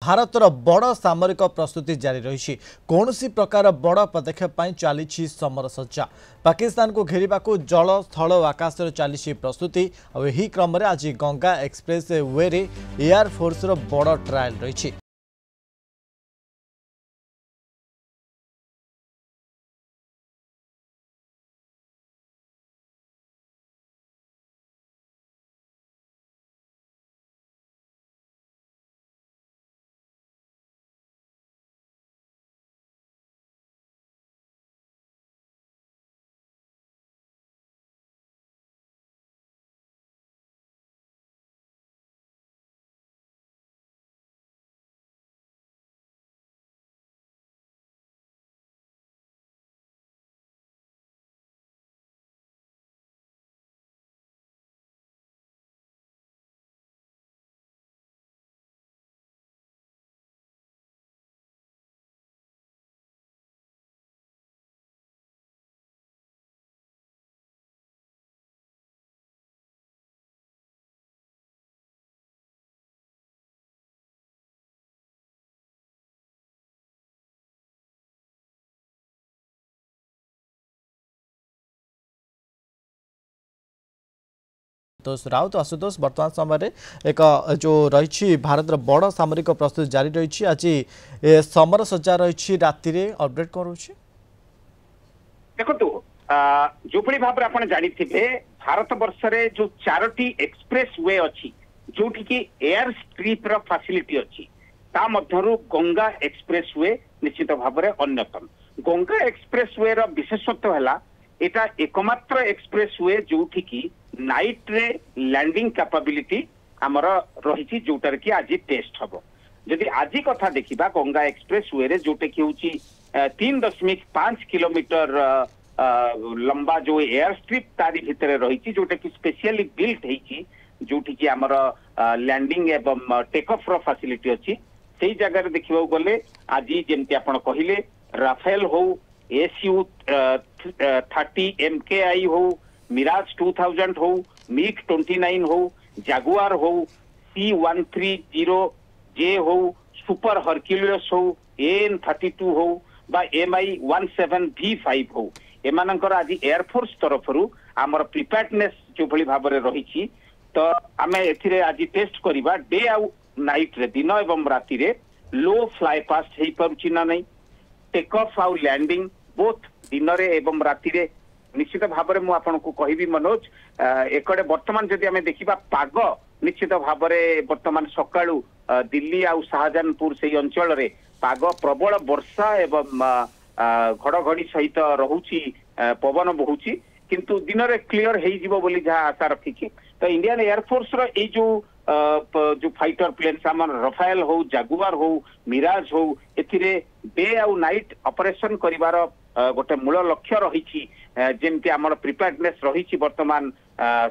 भारतर बड़ सामरिक प्रस्तुति जारी रही कौन प्रकार बड़ पदक्षेप चली समर सज्जा पाकिस्तान को घेरवा जल स्थल और आकाश चली प्रस्तुति और यही क्रम आज गंगा एक्सप्रेस वे रे एयरफोर्स बड़ ट्रायल रही। आशुतोष राउत आशुतोष वर्तमान समय एक जो रही भारत बड़ सामरिक प्रस्तुति जारी रही आज समर सज्जा रही राति रे अपडेट कौन रही देखो जो भाव आप जानी भारत वर्ष रे जो 4टी एक्सप्रेस वे अच्छी जो एयर स्ट्रिप रो फैसिलिटी अच्छी ता मध्यरु गंगा एक्सप्रेस वे निश्चित भाव में अन्यतम। गंगा एक्सप्रेस वे रो विशेषत्व है एटा एकमात्र एक्सप्रेस वे जो नाइट रे लैंडिंग कैपेबिलिटी आमर रही जोटार कि आज टेस्ट हम जदि आज कथा देखा गंगा एक्सप्रेस वे रे जोटे कि हूँ 3.5 किलोमीटर लंबा जो एयर स्ट्रिप तारी भितर रही जोटा कि स्पेशली बिल्ट है जोटि कि आमर लैंडिंग एवं टेक ऑफ रो फैसिलिटी अच्छी से जगह देखा गले आज जमती आप कहले राफेल हो SU 30 MKI हो मिराज 2000 हो मिग 29 हो जागुआर हो C130J हो सुपर हरक्यूलियस हो AN32 हो बा MI17V5 हो एमानकर आज एयरफोर्स तरफ आमर प्रिपेयर्डनेस जो भली भाव में रही तो आम आज टेस्ट करवा डे आउ नाइट रे दिन एवं राति रे लो फ्लाई पास्ट हो पारुछि ना नहीं टेक ऑफ आउ लैंडिंग बोथ दिन एवं राति रे निश्चित भाव में मुझे कहबी मनोज एकड़े वर्तमान जदि आम देखा पाग निश्चित भाव में वर्तमान सकाळु दिल्ली आउ शाहजहानपुर से अंचल रे पाग प्रबल वर्षा एवं घड़घड़ी सहित रहुची पवन बहुची किंतु दिन रे क्लियर हो जिवो बोली जहाँ आशा रखी तो इंडियन एयरफोर्स रो ए जो फाइटर प्लेन सामान रफाएल हो जागुआर हो मिराज हो एथिरे डे आउ नाइट ऑपरेशन करिवार गोटे मूल लक्ष्य रही जेमती आमर प्रिपेयर्डनेस रही वर्तमान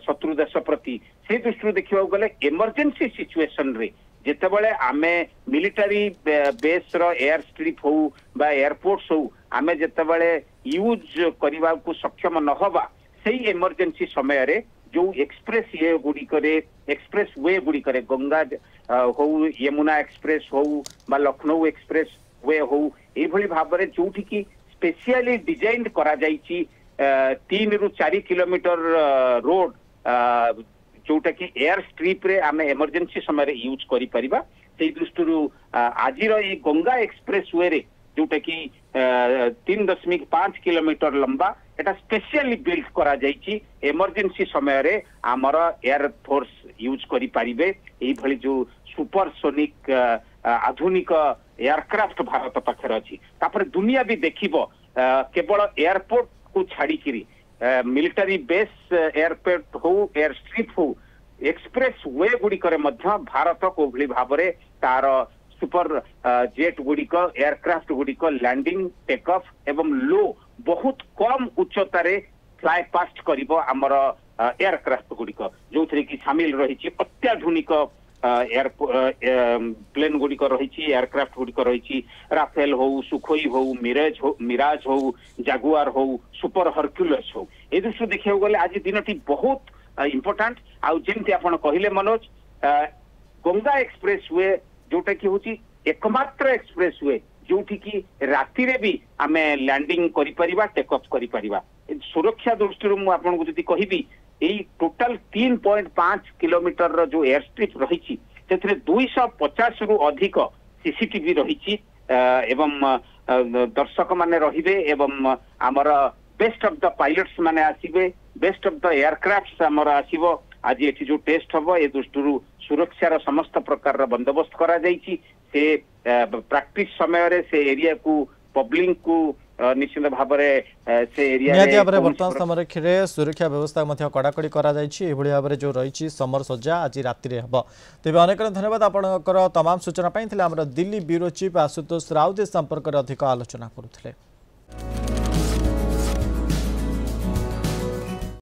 शत्रु देश प्रति से दृष्टि देखा गले इमरजेंसी सिचुएशन रे जितेबाला आमे मिलिटारी बेस रो एयर स्ट्रिप हो बा एयरपोर्ट्स हो आमे जितेबाला यूज करने को सक्षम न हवा से इमरजेंसी समय रे जो एक्सप्रेस ये गुड़िकरे एक्सप्रेस वे गुड़िकरे गंगा हो यमुना एक्सप्रेस हो बा लखनऊ एक्सप्रेस वे हो ये भाव में जो स्पेशली डिजाइन करा जाइछि 3 ରୁ 4 किलोमीटर रोड जोटा कि एयर स्ट्रिप रे आमे इमरजेंसी समय यूज करि परिबा से दृष्टि आज ये गंगा एक्सप्रेस वे रे जोटा कि 3.5 किलोमीटर लंबा एटा स्पेशली बिल्ड करा जाइछि इमरजेंसी समय रे आमर एयर फोर्स यूज करि परिबे एई भली जो सुपरसोनिक आधुनिक एयरक्राफ्ट भारत पाखे अच्छी तापर दुनिया भी देखिबो केवल एयरपोर्ट को छाड़ी मिलिटारी बेस एयरपोर्ट हो एयर स्ट्रिप हो एक्सप्रेस वे गुड़िकर भारत को भली भाव में तार सुपर जेट गुड़िक एयरक्राफ्ट गुड़िक लैंडिंग टेक ऑफ एवं लो बहुत कम उच्चतार फ्लाई पास्ट करिबो आमर एयरक्राफ्ट गुड़िक जो थी कि सामिल रही अत्याधुनिक एयर प्लेन गुड़िक रही एयरक्राफ्ट गुड़िक रही राफेल हो सुखोई हो मिराज हो जागुआर हो सुपर हरक्यूलियस हो ए दृष्टि देखा गले आज दिन बहुत इंपोर्टाट आउ जमती आप कहले मनोज गंगा एक्सप्रेस वे जोटा कि हूँ एकमात्र एक्सप्रेस वे जोठी की राति रे भी आमे लैंडिंग करि परिबा टेक ऑफ करि परिबा सुरक्षा दृष्टि मु आपन को जदी कहिबी एई टोटल 3.5 किलोमीटर रो जो एयर स्ट्रिप रहिछि सेथरे 250 रु अधिक सीसीटीवी रहिछि एवं दर्शक माने रहिबे एवं हमर बेस्ट ऑफ द पायलट्स माने आसीबे बेस्ट ऑफ द एयरक्राफ्ट्स हमर आसीबो आज एठी जो टेस्ट हबो ए दृष्टि सुरक्षार समस्त प्रकार बंदोबस्त करा जाइछि से प्रैक्टिस समय रे से एरिया को पब्लिक को निश्चित भाव से एरिया वर्तमान समय सुरक्षा व्यवस्था कड़ाकड़ी कर जो रही समर सज्जा आज राति में हम तेज अनेक धन्यवाद आपंकर तमाम सूचना दिल्ली ब्यूरो चीफ आशुतोष राउत संपर्क में अधिक आलोचना करुले।